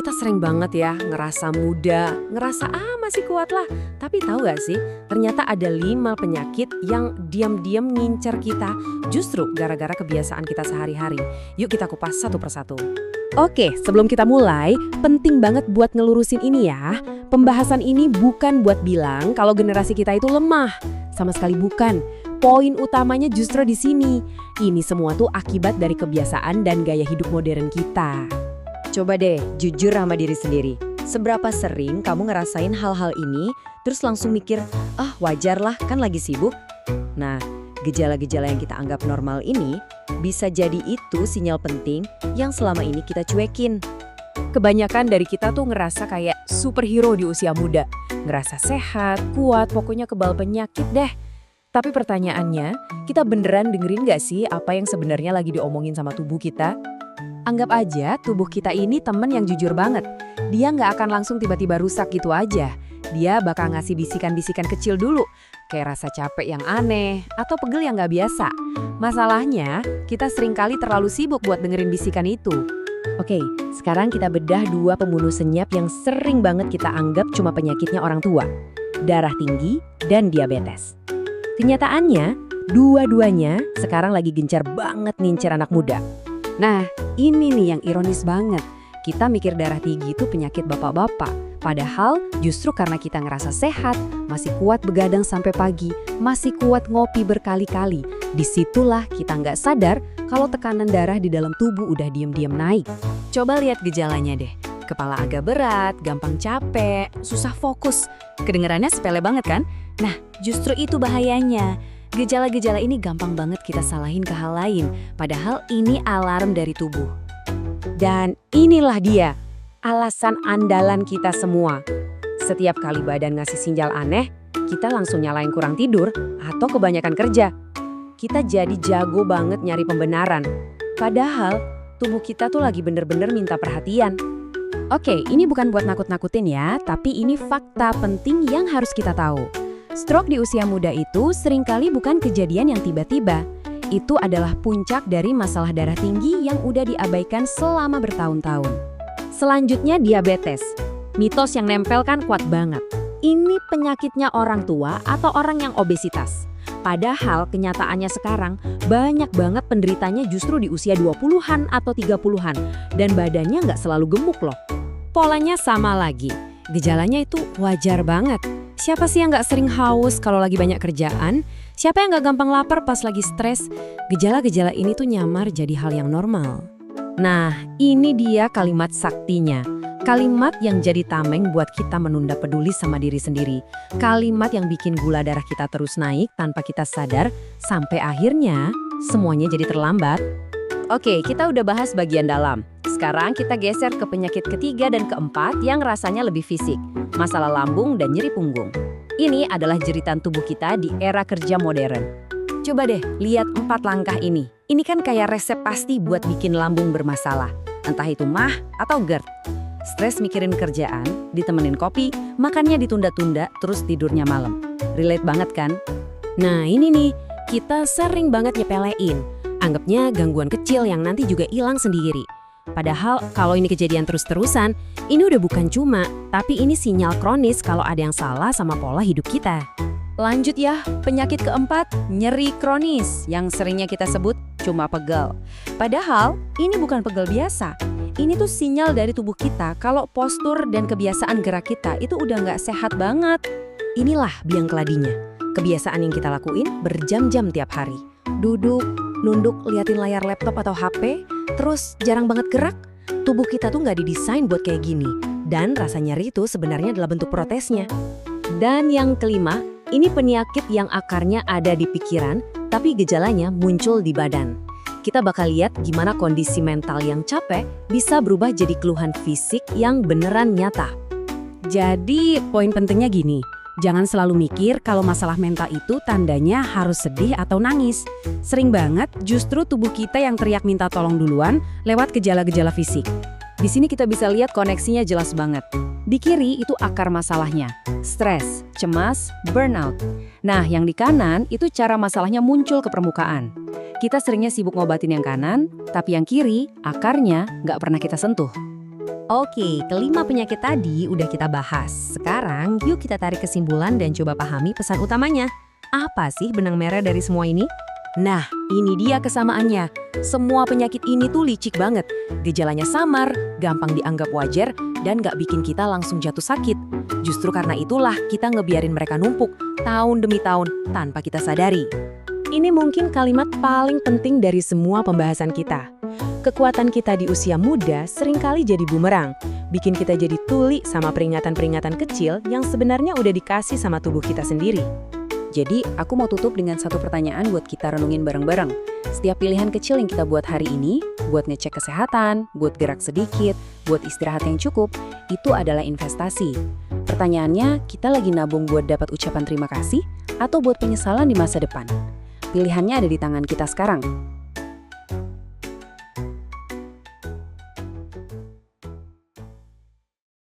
Kita sering banget ya ngerasa muda, ngerasa masih kuat lah. Tapi tahu gak sih, ternyata ada 5 penyakit yang diam-diam ngincer kita justru gara-gara kebiasaan kita sehari-hari. Yuk kita kupas satu persatu. Oke, sebelum kita mulai, penting banget buat ngelurusin ini ya. Pembahasan ini bukan buat bilang kalau generasi kita itu lemah. Sama sekali bukan. Poin utamanya justru di sini. Ini semua tuh akibat dari kebiasaan dan gaya hidup modern kita. Coba deh, jujur sama diri sendiri. Seberapa sering kamu ngerasain hal-hal ini, terus langsung mikir, wajar lah, kan lagi sibuk. Nah, gejala-gejala yang kita anggap normal ini, bisa jadi itu sinyal penting yang selama ini kita cuekin. Kebanyakan dari kita tuh ngerasa kayak superhero di usia muda. Ngerasa sehat, kuat, pokoknya kebal penyakit deh. Tapi pertanyaannya, kita beneran dengerin gak sih apa yang sebenarnya lagi diomongin sama tubuh kita? Anggap aja tubuh kita ini temen yang jujur banget. Dia nggak akan langsung tiba-tiba rusak gitu aja. Dia bakal ngasih bisikan-bisikan kecil dulu, kayak rasa capek yang aneh atau pegel yang nggak biasa. Masalahnya, kita seringkali terlalu sibuk buat dengerin bisikan itu. Oke, sekarang kita bedah 2 pembunuh senyap yang sering banget kita anggap cuma penyakitnya orang tua. Darah tinggi dan diabetes. Kenyataannya, dua-duanya sekarang lagi gencar banget ngincer anak muda. Nah, ini nih yang ironis banget. Kita mikir darah tinggi itu penyakit bapak-bapak. Padahal justru karena kita ngerasa sehat, masih kuat begadang sampai pagi, masih kuat ngopi berkali-kali. Disitulah kita nggak sadar kalau tekanan darah di dalam tubuh udah diam-diam naik. Coba lihat gejalanya deh. Kepala agak berat, gampang capek, susah fokus. Kedengarannya sepele banget kan? Nah, justru itu bahayanya. Gejala-gejala ini gampang banget kita salahin ke hal lain, padahal ini alarm dari tubuh. Dan inilah dia, alasan andalan kita semua. Setiap kali badan ngasih sinyal aneh, kita langsung nyalain kurang tidur atau kebanyakan kerja. Kita jadi jago banget nyari pembenaran. Padahal tubuh kita tuh lagi bener-bener minta perhatian. Oke, ini bukan buat nakut-nakutin ya, tapi ini fakta penting yang harus kita tahu. Stroke di usia muda itu seringkali bukan kejadian yang tiba-tiba. Itu adalah puncak dari masalah darah tinggi yang udah diabaikan selama bertahun-tahun. Selanjutnya diabetes. Mitos yang nempel kan kuat banget. Ini penyakitnya orang tua atau orang yang obesitas. Padahal kenyataannya sekarang banyak banget penderitanya justru di usia 20-an atau 30-an. Dan badannya nggak selalu gemuk loh. Polanya sama lagi. Gejalanya itu wajar banget. Siapa sih yang nggak sering haus kalau lagi banyak kerjaan? Siapa yang nggak gampang lapar pas lagi stres? Gejala-gejala ini tuh nyamar jadi hal yang normal. Nah, ini dia kalimat saktinya. Kalimat yang jadi tameng buat kita menunda peduli sama diri sendiri. Kalimat yang bikin gula darah kita terus naik tanpa kita sadar, sampai akhirnya semuanya jadi terlambat. Oke, kita udah bahas bagian dalam. Sekarang kita geser ke penyakit ketiga dan keempat yang rasanya lebih fisik. Masalah lambung dan nyeri punggung. Ini adalah jeritan tubuh kita di era kerja modern. Coba deh lihat 4 langkah ini. Ini kan kayak resep pasti buat bikin lambung bermasalah. Entah itu mah atau GERD. Stres mikirin kerjaan, ditemenin kopi, makannya ditunda-tunda, terus tidurnya malam. Relate banget kan? Nah ini nih, kita sering banget nyepelein. Anggapnya gangguan kecil yang nanti juga hilang sendiri. Padahal kalau ini kejadian terus-terusan, ini udah bukan cuma, tapi ini sinyal kronis kalau ada yang salah sama pola hidup kita. Lanjut ya, penyakit keempat, nyeri kronis yang seringnya kita sebut cuma pegel. Padahal ini bukan pegel biasa. Ini tuh sinyal dari tubuh kita kalau postur dan kebiasaan gerak kita itu udah nggak sehat banget. Inilah biang keladinya. Kebiasaan yang kita lakuin berjam-jam tiap hari. Duduk, nunduk, liatin layar laptop atau HP, terus jarang banget gerak. Tubuh kita tuh nggak didesain buat kayak gini. Dan rasa nyeri itu sebenarnya adalah bentuk protesnya. Dan yang kelima, ini penyakit yang akarnya ada di pikiran, tapi gejalanya muncul di badan. Kita bakal lihat gimana kondisi mental yang capek bisa berubah jadi keluhan fisik yang beneran nyata. Jadi poin pentingnya gini, jangan selalu mikir kalau masalah mental itu tandanya harus sedih atau nangis. Sering banget justru tubuh kita yang teriak minta tolong duluan lewat gejala-gejala fisik. Di sini kita bisa lihat koneksinya jelas banget. Di kiri itu akar masalahnya, stres, cemas, burnout. Nah, yang di kanan itu cara masalahnya muncul ke permukaan. Kita seringnya sibuk ngobatin yang kanan, tapi yang kiri, akarnya nggak pernah kita sentuh. Oke, kelima penyakit tadi udah kita bahas. Sekarang yuk kita tarik kesimpulan dan coba pahami pesan utamanya. Apa sih benang merah dari semua ini? Nah, ini dia kesamaannya. Semua penyakit ini tuh licik banget. Gejalanya samar, gampang dianggap wajar, dan gak bikin kita langsung jatuh sakit. Justru karena itulah kita ngebiarin mereka numpuk tahun demi tahun tanpa kita sadari. Ini mungkin kalimat paling penting dari semua pembahasan kita. Kekuatan kita di usia muda seringkali jadi bumerang, bikin kita jadi tuli sama peringatan-peringatan kecil yang sebenarnya udah dikasih sama tubuh kita sendiri. Jadi, aku mau tutup dengan satu pertanyaan buat kita renungin bareng-bareng. Setiap pilihan kecil yang kita buat hari ini, buat ngecek kesehatan, buat gerak sedikit, buat istirahat yang cukup, itu adalah investasi. Pertanyaannya, kita lagi nabung buat dapat ucapan terima kasih atau buat penyesalan di masa depan? Pilihannya ada di tangan kita sekarang.